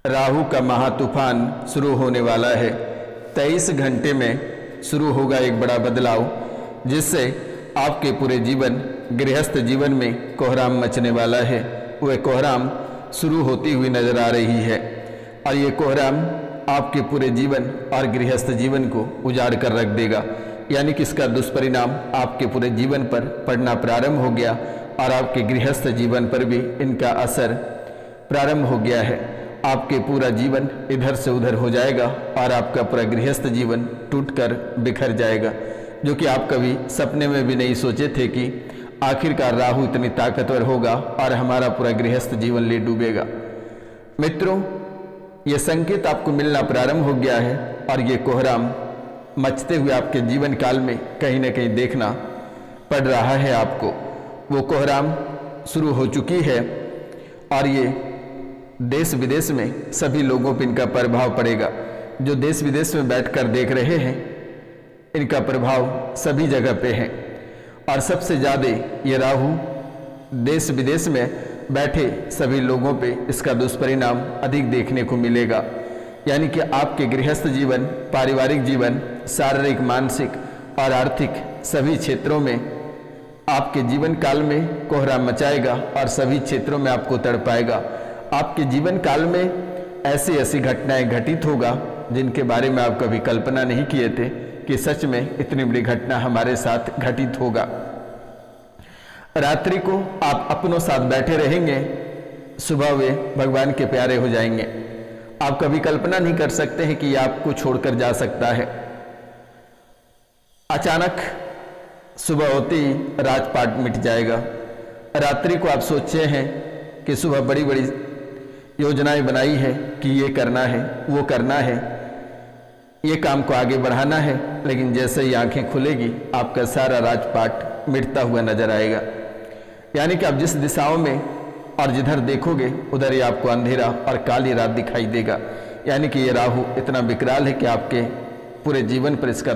राहु का महातूफान शुरू होने वाला है। 23 घंटे में शुरू होगा एक बड़ा बदलाव, जिससे आपके पूरे जीवन, गृहस्थ जीवन में कोहराम मचने वाला है। वह कोहराम शुरू होती हुई नजर आ रही है और ये कोहराम आपके पूरे जीवन और गृहस्थ जीवन को उजाड़ कर रख देगा। यानी कि इसका दुष्परिणाम आपके पूरे जीवन पर पड़ना प्रारंभ हो गया और आपके गृहस्थ जीवन पर भी इनका असर प्रारंभ हो गया है। आपके पूरा जीवन इधर से उधर हो जाएगा और आपका पूरा गृहस्थ जीवन टूटकर बिखर जाएगा, जो कि आप कभी सपने में भी नहीं सोचे थे कि आखिरकार राहु इतनी ताकतवर होगा और हमारा पूरा गृहस्थ जीवन ले डूबेगा। मित्रों, ये संकेत आपको मिलना प्रारंभ हो गया है और ये कोहराम मचते हुए आपके जीवन काल में कहीं ना कहीं देखना पड़ रहा है आपको। वो कोहराम शुरू हो चुकी है और ये देश विदेश में सभी लोगों पर इनका प्रभाव पड़ेगा। जो देश विदेश में बैठकर देख रहे हैं, इनका प्रभाव सभी जगह पे है और सबसे ज़्यादा ये राहु देश विदेश में बैठे सभी लोगों पे इसका दुष्परिणाम अधिक देखने को मिलेगा। यानी कि आपके गृहस्थ जीवन, पारिवारिक जीवन, शारीरिक, मानसिक और आर्थिक सभी क्षेत्रों में आपके जीवन काल में कोहराम मचाएगा और सभी क्षेत्रों में आपको तड़पाएगा। आपके जीवन काल में ऐसी ऐसी घटनाएं घटित होगा जिनके बारे में आप कभी कल्पना नहीं किए थे कि सच में इतनी बड़ी घटना हमारे साथ घटित होगा। रात्रि को आप अपनों साथ बैठे रहेंगे, सुबह वे भगवान के प्यारे हो जाएंगे। आप कभी कल्पना नहीं कर सकते हैं कि यह आपको छोड़कर जा सकता है। अचानक सुबह होते ही राजपाट मिट जाएगा। रात्रि को आप सोचे हैं कि सुबह बड़ी बड़ी योजनाएं बनाई है कि ये करना है, वो करना है, ये काम को आगे बढ़ाना है, लेकिन जैसे ही आंखें खुलेगी आपका सारा राजपाट मिटता हुआ नजर आएगा। यानी कि आप जिस दिशाओं में और जिधर देखोगे उधर ही आपको अंधेरा और काली रात दिखाई देगा। यानी कि ये राहु इतना विकराल है कि आपके पूरे जीवन पर इसका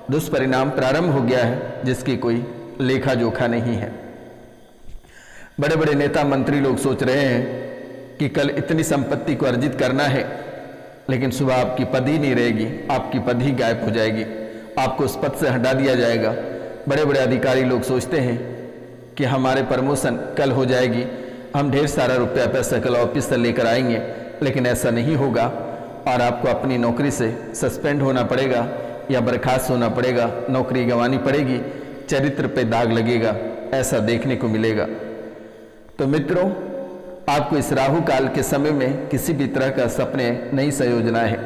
दुष्परिणाम प्रारंभ हो गया है, जिसकी कोई लेखा जोखा नहीं है। बड़े बड़े नेता मंत्री लोग सोच रहे हैं कि कल इतनी संपत्ति को अर्जित करना है, लेकिन सुबह आपकी पद ही नहीं रहेगी, आपकी पद ही गायब हो जाएगी, आपको उस पद से हटा दिया जाएगा। बड़े बड़े अधिकारी लोग सोचते हैं कि हमारे प्रमोशन कल हो जाएगी, हम ढेर सारा रुपया पैसा कल ऑफिस से लेकर आएंगे, लेकिन ऐसा नहीं होगा और आपको अपनी नौकरी से सस्पेंड होना पड़ेगा या बर्खास्त होना पड़ेगा, नौकरी गंवानी पड़ेगी, चरित्र पे दाग लगेगा, ऐसा देखने को मिलेगा। तो मित्रों, आपको इस राहु काल के समय में किसी भी तरह का सपने नहीं संयोजना है।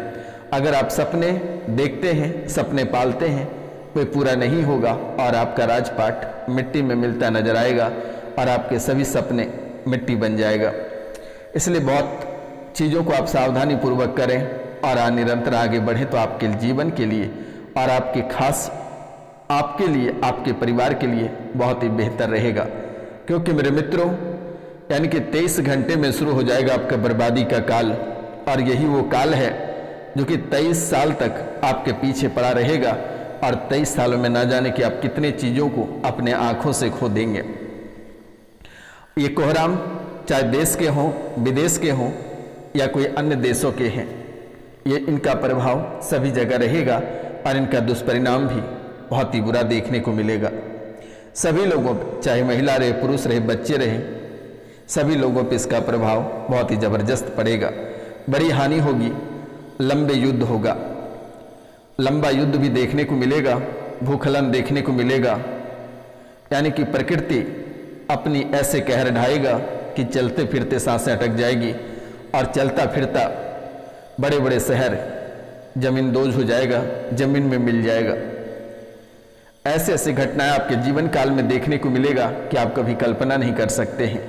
अगर आप सपने देखते हैं, सपने पालते हैं, कोई पूरा नहीं होगा और आपका राजपाट मिट्टी में मिलता नजर आएगा और आपके सभी सपने मिट्टी बन जाएगा। इसलिए बहुत चीज़ों को आप सावधानी पूर्वक करें और निरंतर आगे बढ़ें तो आपके जीवन के लिए और आपके खास आपके लिए, आपके परिवार के लिए बहुत ही बेहतर रहेगा। क्योंकि मेरे मित्रों, यानी कि 23 घंटे में शुरू हो जाएगा आपका बर्बादी का काल और यही वो काल है जो कि 23 साल तक आपके पीछे पड़ा रहेगा और 23 सालों में ना जाने कि आप कितने चीज़ों को अपने आंखों से खो देंगे। ये कोहराम चाहे देश के हों, विदेश के हों या कोई अन्य देशों के हैं, ये इनका प्रभाव सभी जगह रहेगा और इनका दुष्परिणाम भी बहुत ही बुरा देखने को मिलेगा। सभी लोगों पर, चाहे महिला रहे, पुरुष रहे, बच्चे रहे, सभी लोगों पर इसका प्रभाव बहुत ही ज़बरदस्त पड़ेगा। बड़ी हानि होगी, लंबे युद्ध होगा, लंबा युद्ध भी देखने को मिलेगा, भूखलन देखने को मिलेगा। यानी कि प्रकृति अपनी ऐसे कहर ढाएगा कि चलते फिरते सांसें अटक जाएगी और चलता फिरता बड़े बड़े शहर जमींदोज हो जाएगा, जमीन में मिल जाएगा। ऐसे ऐसी घटनाएं आपके जीवन काल में देखने को मिलेगा कि आप कभी कल्पना नहीं कर सकते हैं।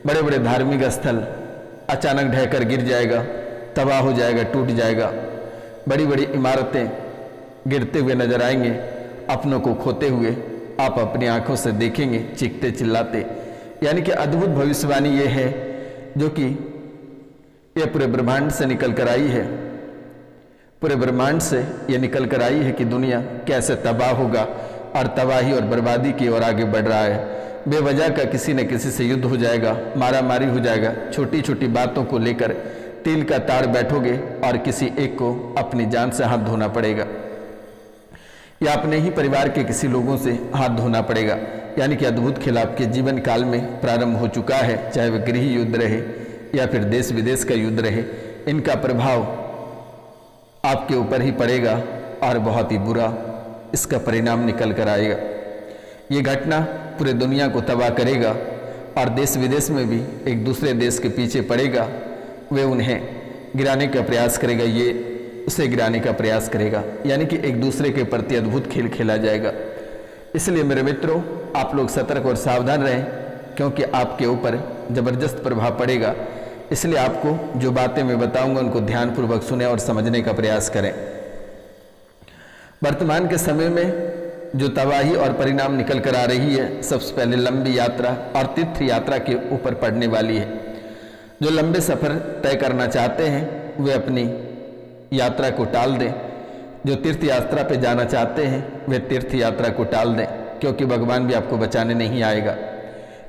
बड़े बड़े धार्मिक स्थल अचानक ढहकर गिर जाएगा, तबाह हो जाएगा, टूट जाएगा। बड़ी बड़ी इमारतें गिरते हुए नजर आएंगे, अपनों को खोते हुए आप अपनी आंखों से देखेंगे, चीखते चिल्लाते। यानी कि अद्भुत भविष्यवाणी ये है जो कि ये पूरे ब्रह्मांड से निकल कर आई है। पूरे ब्रह्मांड से ये निकल कर आई है कि दुनिया कैसे तबाह होगा और तबाही और बर्बादी की ओर आगे बढ़ रहा है। बेवजह का किसी न किसी से युद्ध हो जाएगा, मारा मारी हो जाएगा, छोटी छोटी बातों को लेकर तिल का ताड़ बैठोगे और किसी एक को अपनी जान से हाथ धोना पड़ेगा या अपने ही परिवार के किसी लोगों से हाथ धोना पड़ेगा। यानी कि अद्भुत खेल आपके जीवन काल में प्रारंभ हो चुका है। चाहे वह गृह युद्ध रहे या फिर देश विदेश का युद्ध रहे, इनका प्रभाव आपके ऊपर ही पड़ेगा और बहुत ही बुरा इसका परिणाम निकल कर आएगा। ये घटना पूरे दुनिया को तबाह करेगा और देश विदेश में भी एक दूसरे देश के पीछे पड़ेगा। वे उन्हें गिराने का प्रयास करेगा, ये उसे गिराने का प्रयास करेगा। यानी कि एक दूसरे के प्रति अद्भुत खेल खेला जाएगा। इसलिए मेरे मित्रों, आप लोग सतर्क और सावधान रहें, क्योंकि आपके ऊपर जबरदस्त प्रभाव पड़ेगा। इसलिए आपको जो बातें मैं बताऊंगा उनको ध्यानपूर्वक सुने और समझने का प्रयास करें। वर्तमान के समय में जो तबाही और परिणाम निकल कर आ रही है, सबसे पहले लंबी यात्रा और तीर्थ यात्रा के ऊपर पड़ने वाली है। जो लंबे सफ़र तय करना चाहते हैं वे अपनी यात्रा को टाल दें। जो तीर्थ यात्रा पे जाना चाहते हैं वे तीर्थ यात्रा को टाल दें, क्योंकि भगवान भी आपको बचाने नहीं आएगा,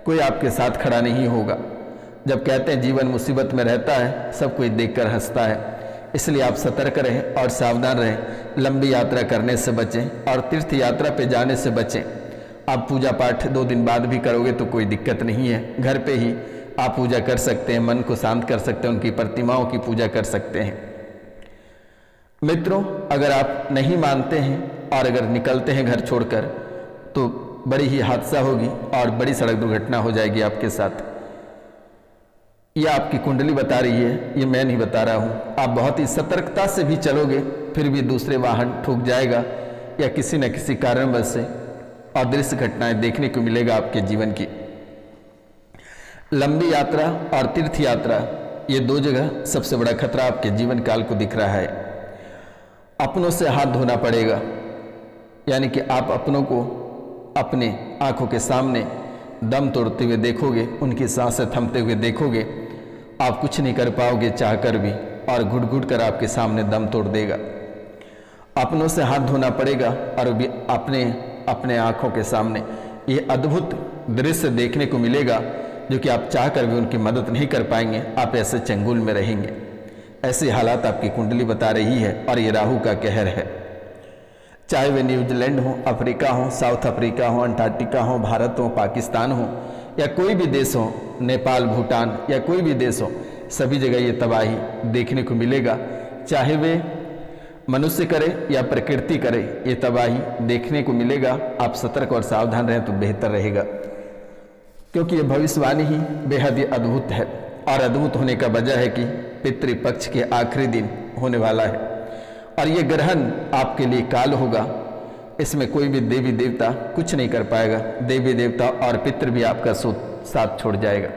कोई आपके साथ खड़ा नहीं होगा। जब कहते हैं जीवन मुसीबत में रहता है, सब कोई देखकर हंसता है। इसलिए आप सतर्क रहें और सावधान रहें। लंबी यात्रा करने से बचें और तीर्थ यात्रा पे जाने से बचें। आप पूजा पाठ 2 दिन बाद भी करोगे तो कोई दिक्कत नहीं है। घर पे ही आप पूजा कर सकते हैं, मन को शांत कर सकते हैं, उनकी प्रतिमाओं की पूजा कर सकते हैं। मित्रों, अगर आप नहीं मानते हैं और अगर निकलते हैं घर छोड़कर, तो बड़ी ही हादसा होगी और बड़ी सड़क दुर्घटना हो जाएगी आपके साथ। ये आपकी कुंडली बता रही है, ये मैं नहीं बता रहा हूँ। आप बहुत ही सतर्कता से भी चलोगे, फिर भी दूसरे वाहन ठुक जाएगा या किसी न किसी कारणवश से अदृश्य घटनाएं देखने को मिलेगा आपके जीवन की। लंबी यात्रा और तीर्थ यात्रा, ये 2 जगह सबसे बड़ा खतरा आपके जीवन काल को दिख रहा है। अपनों से हाथ धोना पड़ेगा, यानी कि आप अपनों को अपने आंखों के सामने दम तोड़ते हुए देखोगे, उनकी सांसें थमते हुए देखोगे। आप कुछ नहीं कर पाओगे चाहकर भी, और घुट घुट कर आपके सामने दम तोड़ देगा। अपनों से हाथ धोना पड़ेगा और भी अपने आंखों के सामने ये अद्भुत दृश्य देखने को मिलेगा, जो कि आप चाहकर भी उनकी मदद नहीं कर पाएंगे। आप ऐसे चंगुल में रहेंगे। ऐसे हालात आपकी कुंडली बता रही है और ये राहु का कहर है। चाहे वे न्यूजीलैंड हो, अफ्रीका हो, साउथ अफ्रीका हो, अंटार्कटिका हो, भारत हो, पाकिस्तान हो या कोई भी देश हो, नेपाल, भूटान या कोई भी देश हो, सभी जगह ये तबाही देखने को मिलेगा। चाहे वे मनुष्य करे या प्रकृति करे, ये तबाही देखने को मिलेगा। आप सतर्क और सावधान रहें तो बेहतर रहेगा, क्योंकि ये भविष्यवाणी ही बेहद ही अद्भुत है। और अद्भुत होने का वजह है कि पितृपक्ष के आखिरी दिन होने वाला है और ये ग्रहण आपके लिए काल होगा। इसमें कोई भी देवी देवता कुछ नहीं कर पाएगा। देवी देवता और पितृ भी आपका साथ छोड़ जाएगा।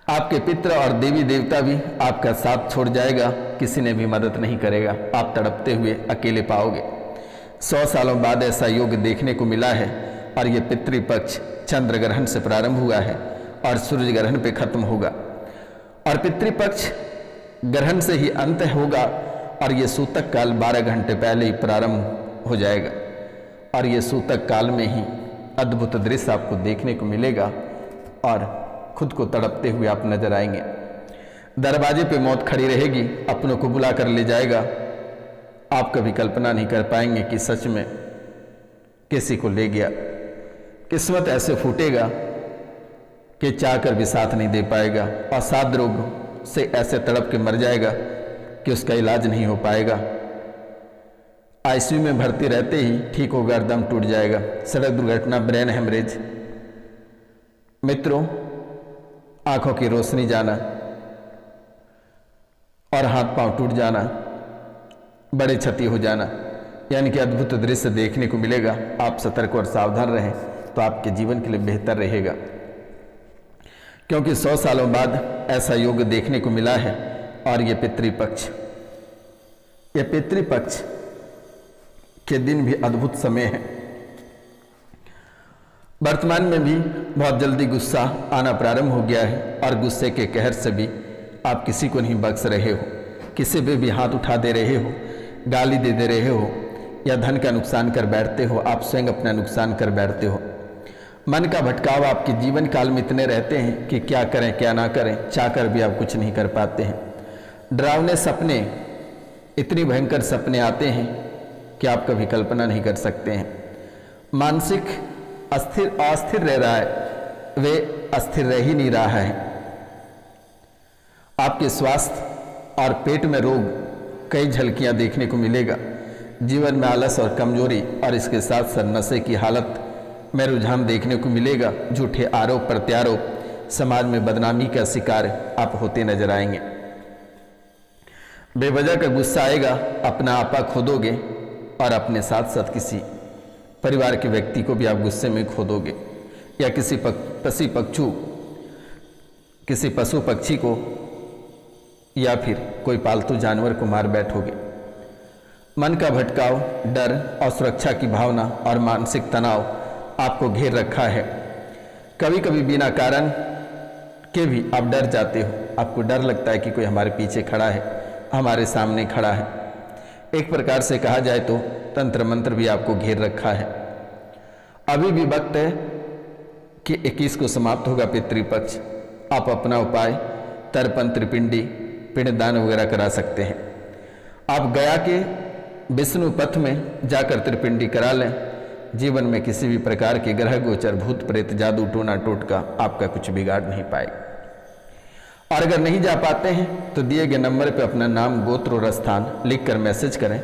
आपके पितृ और देवी देवता भी आपका साथ छोड़ जाएगा, किसी ने भी मदद नहीं करेगा। आप तड़पते हुए अकेले पाओगे। 100 सालों बाद ऐसा योग देखने को मिला है और ये पितृपक्ष चंद्र ग्रहण से प्रारंभ हुआ है और सूर्य ग्रहण पे खत्म होगा और पितृपक्ष ग्रहण से ही अंत होगा और ये सूतक काल 12 घंटे पहले ही प्रारंभ हो जाएगा और ये सूतक काल में ही अद्भुत दृश्य आपको देखने को मिलेगा और खुद को तड़पते हुए आप नजर आएंगे। दरवाजे पे मौत खड़ी रहेगी, अपनों को बुला कर ले जाएगा। आप कभी कल्पना नहीं कर पाएंगे कि सच में किसी को ले गया। किस्मत ऐसे फूटेगा कि चाहकर भी साथ नहीं दे पाएगा और साथ रोग से ऐसे तड़प के मर जाएगा कि उसका इलाज नहीं हो पाएगा। आईसीयू में भर्ती रहते ही ठीक होगा, दम टूट जाएगा। सड़क दुर्घटना, ब्रेन हेमरेज। मित्रों, आंखों की रोशनी जाना और हाथ पांव टूट जाना, बड़े क्षति हो जाना, यानी कि अद्भुत दृश्य देखने को मिलेगा। आप सतर्क और सावधान रहें तो आपके जीवन के लिए बेहतर रहेगा, क्योंकि 100 सालों बाद ऐसा योग देखने को मिला है। और ये पितृपक्ष के दिन भी अद्भुत समय है। वर्तमान में भी बहुत जल्दी गुस्सा आना प्रारंभ हो गया है और गुस्से के कहर से भी आप किसी को नहीं बख्श रहे हो, किसी पे भी हाथ उठा दे रहे हो, गाली दे रहे हो या धन का नुकसान कर बैठते हो। आप स्वयं अपना नुकसान कर बैठते हो। मन का भटकाव आपके जीवन काल में इतने रहते हैं कि क्या करें क्या ना करें, चाहकर भी आप कुछ नहीं कर पाते हैं। डरावने सपने, इतनी भयंकर सपने आते हैं कि आप कभी कल्पना नहीं कर सकते हैं। मानसिक अस्थिर रह रहा है, वे अस्थिर रह ही नहीं रहा है। आपके स्वास्थ्य और पेट में रोग कई झलकियां देखने को मिलेगा। जीवन में आलस और कमजोरी और इसके साथ साथ नशे की हालत में रुझान देखने को मिलेगा। झूठे आरोप प्रत्यारोप, समाज में बदनामी का शिकार आप होते नजर आएंगे। बेवजह का गुस्सा आएगा, अपना आपा खो दोगे और अपने साथ साथ किसी परिवार के व्यक्ति को भी आप गुस्से में खो दोगे, या किसी पशु पक्षी को या फिर कोई पालतू जानवर को मार बैठोगे। मन का भटकाव, डर, असुरक्षा की भावना और मानसिक तनाव आपको घेर रखा है। कभी कभी बिना कारण के भी आप डर जाते हो। आपको डर लगता है कि कोई हमारे पीछे खड़ा है, हमारे सामने खड़ा है। एक प्रकार से कहा जाए तो तंत्र मंत्र भी आपको घेर रखा है। अभी भी वक्त है कि 21 को समाप्त होगा पितृपक्ष। आप अपना उपाय तर्पण, त्रिपिंडी, पिंडदान वगैरह करा सकते हैं। आप गया के विष्णु पथ में जाकर त्रिपिंडी करा लें। जीवन में किसी भी प्रकार के ग्रह गोचर, भूत प्रेत, जादू टोना टोटका आपका कुछ बिगाड़ नहीं पाएगा। और अगर नहीं जा पाते हैं तो दिए गए नंबर पर अपना नाम, गोत्र और स्थान लिखकर मैसेज करें।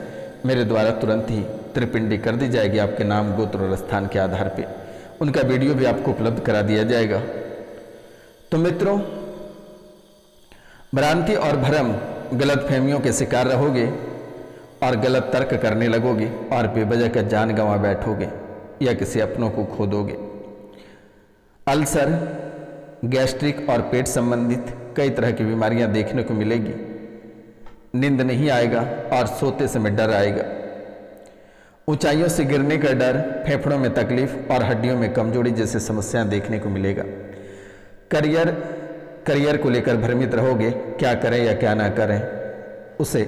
मेरे द्वारा तुरंत ही त्रिपिंडी कर दी जाएगी आपके नाम, गोत्र और स्थान के आधार पर। उनका वीडियो भी आपको उपलब्ध करा दिया जाएगा। तो मित्रों, भ्रांति और भ्रम, गलत फहमियों के शिकार रहोगे और गलत तर्क करने लगोगे और बेवजह का जान गंवा बैठोगे या किसी अपनों को खो दोगे। अल्सर, गैस्ट्रिक और पेट संबंधित कई तरह की बीमारियां देखने को मिलेगी। नींद नहीं आएगा और सोते समय डर आएगा। ऊंचाइयों से गिरने का डर, फेफड़ों में तकलीफ और हड्डियों में कमजोरी जैसी समस्याएं देखने को मिलेगा। करियर को लेकर भ्रमित रहोगे, क्या करें या क्या ना करें। उसे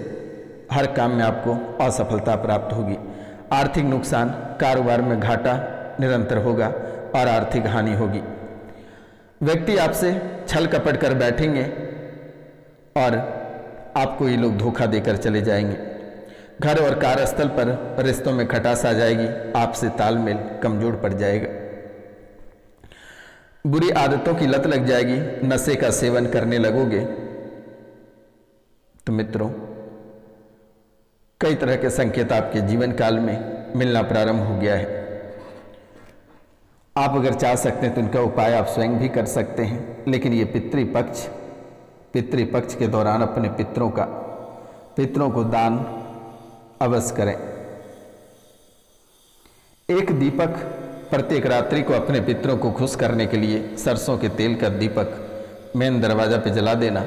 हर काम में आपको असफलता प्राप्त होगी। आर्थिक नुकसान, कारोबार में घाटा निरंतर होगा और आर्थिक हानि होगी। व्यक्ति आपसे छल कपट कर बैठेंगे और आपको ये लोग धोखा देकर चले जाएंगे। घर और कार्यस्थल पर रिश्तों में खटास आ जाएगी, आपसे तालमेल कमजोर पड़ जाएगा। बुरी आदतों की लत लग जाएगी, नशे का सेवन करने लगोगे। तो मित्रों, कई तरह के संकेत आपके जीवन काल में मिलना प्रारंभ हो गया है। आप अगर चाह सकते हैं तो इनका उपाय आप स्वयं भी कर सकते हैं। लेकिन ये पितृपक्ष के दौरान अपने पितरों को दान अवश्य करें। एक दीपक प्रत्येक रात्रि को अपने पितरों को खुश करने के लिए सरसों के तेल का दीपक मेन दरवाजा पे जला देना।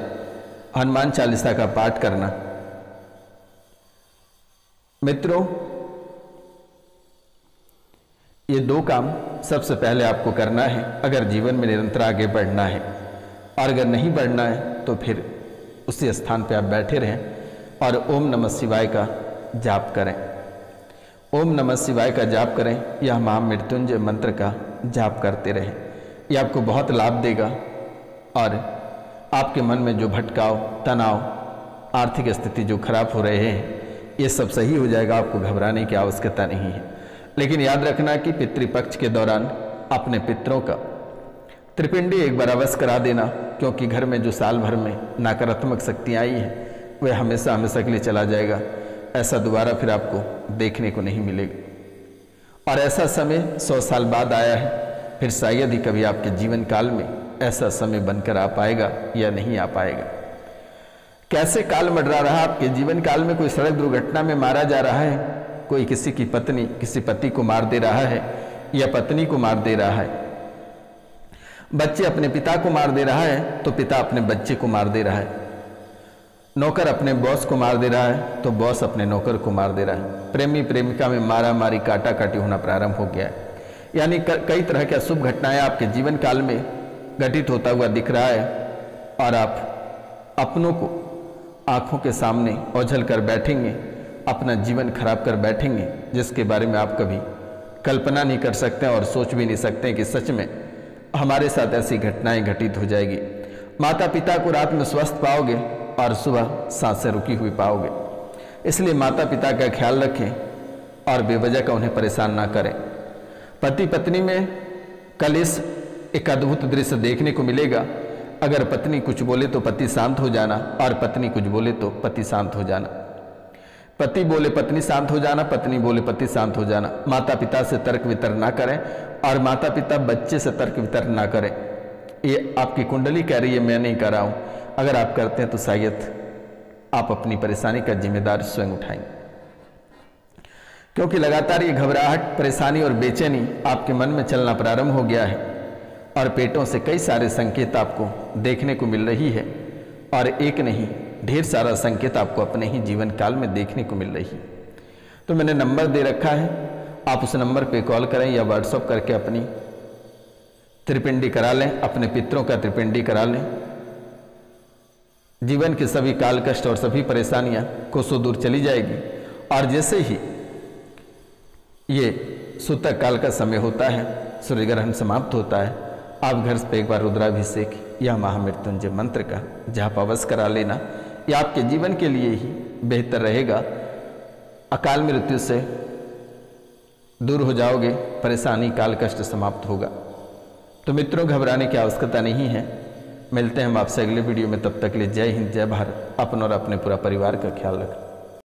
हनुमान चालीसा का पाठ करना। मित्रों, ये 2 काम सबसे पहले आपको करना है अगर जीवन में निरंतर आगे बढ़ना है। और अगर नहीं बढ़ना है तो फिर उसी स्थान पर आप बैठे रहें और ओम नमः शिवाय का जाप करें। ओम नमः शिवाय का जाप करें या महामृत्युंजय मंत्र का जाप करते रहें। ये आपको बहुत लाभ देगा और आपके मन में जो भटकाव, तनाव, आर्थिक स्थिति जो खराब हो रहे हैं, ये सब सही हो जाएगा। आपको घबराने की आवश्यकता नहीं है। लेकिन याद रखना कि पितृपक्ष के दौरान अपने पितरों का त्रिपिंडी एक बार अवश्य करा देना, क्योंकि घर में जो साल भर में नकारात्मक शक्तियाँ आई हैं वह हमेशा हमेशा के लिए चला जाएगा। ऐसा दोबारा फिर आपको देखने को नहीं मिलेगा। और ऐसा समय 100 साल बाद आया है, फिर शायद ही कभी आपके जीवन काल में ऐसा समय बनकर आ पाएगा या नहीं आ पाएगा। कैसे काल मंडरा रहा आपके जीवन काल में। कोई सड़क दुर्घटना में मारा जा रहा है, कोई किसी की पत्नी किसी पति को मार दे रहा है या पत्नी को मार दे रहा है। बच्चे अपने पिता को मार दे रहा है तो पिता अपने बच्चे को मार दे रहा है। नौकर अपने बॉस को मार दे रहा है तो बॉस अपने नौकर को मार दे रहा है। प्रेमी प्रेमिका में मारा मारी, काटा काटी होना प्रारंभ हो गया है। यानी कई तरह की अशुभ घटनाएं आपके जीवन काल में घटित होता हुआ दिख रहा है और आप अपनों को आंखों के सामने ओझल कर बैठेंगे, अपना जीवन खराब कर बैठेंगे, जिसके बारे में आप कभी कल्पना नहीं कर सकते और सोच भी नहीं सकते कि सच में हमारे साथ ऐसी घटनाएं घटित हो जाएगी। माता पिता को रात में स्वस्थ पाओगे और सुबह सांसें रुकी हुई पाओगे। इसलिए माता पिता का ख्याल रखें और बेवजह का उन्हें परेशान ना करें। पति पत्नी में कल इस एक अद्भुत दृश्य देखने को मिलेगा। अगर पत्नी कुछ बोले तो पति शांत हो जाना और पत्नी कुछ बोले तो पति शांत हो जाना। पति बोले पत्नी शांत हो जाना, पत्नी बोले पति शांत हो जाना। माता पिता से तर्क वितर्क ना करें और माता पिता बच्चे से तर्क वितर्क ना करें। ये आपकी कुंडली कह रही है, मैं नहीं कर रहा हूं। अगर आप करते हैं तो शायद आप अपनी परेशानी का जिम्मेदार स्वयं उठाएंगे, क्योंकि लगातार ये घबराहट, परेशानी और बेचैनी आपके मन में चलना प्रारंभ हो गया है और पेटों से कई सारे संकेत आपको देखने को मिल रही है और एक नहीं ढेर सारा संकेत आपको अपने ही जीवन काल में देखने को मिल रही है। तो मैंने नंबर दे रखा है, आप उस नंबर पे कॉल करें या व्हाट्सएप करके अपनी त्रिपिंडी करा लें, अपने पितरों का त्रिपिंडी करा लें। जीवन के सभी काल कष्ट और सभी परेशानियां कोसों दूर चली जाएगी। और जैसे ही ये सूतक काल का समय होता है, सूर्य ग्रहण समाप्त होता है, आप घर पे एक बार रुद्राभिषेक या महामृत्युंजय मंत्र का जाप अवश्य करा लेना। यह आपके जीवन के लिए ही बेहतर रहेगा। अकाल मृत्यु से दूर हो जाओगे, परेशानी काल कष्ट समाप्त होगा। तो मित्रों, घबराने की आवश्यकता नहीं है। मिलते हैं हम आपसे अगले वीडियो में, तब तक के लिए जय हिंद, जय भारत। अपनों और अपने पूरा परिवार का ख्याल रखें।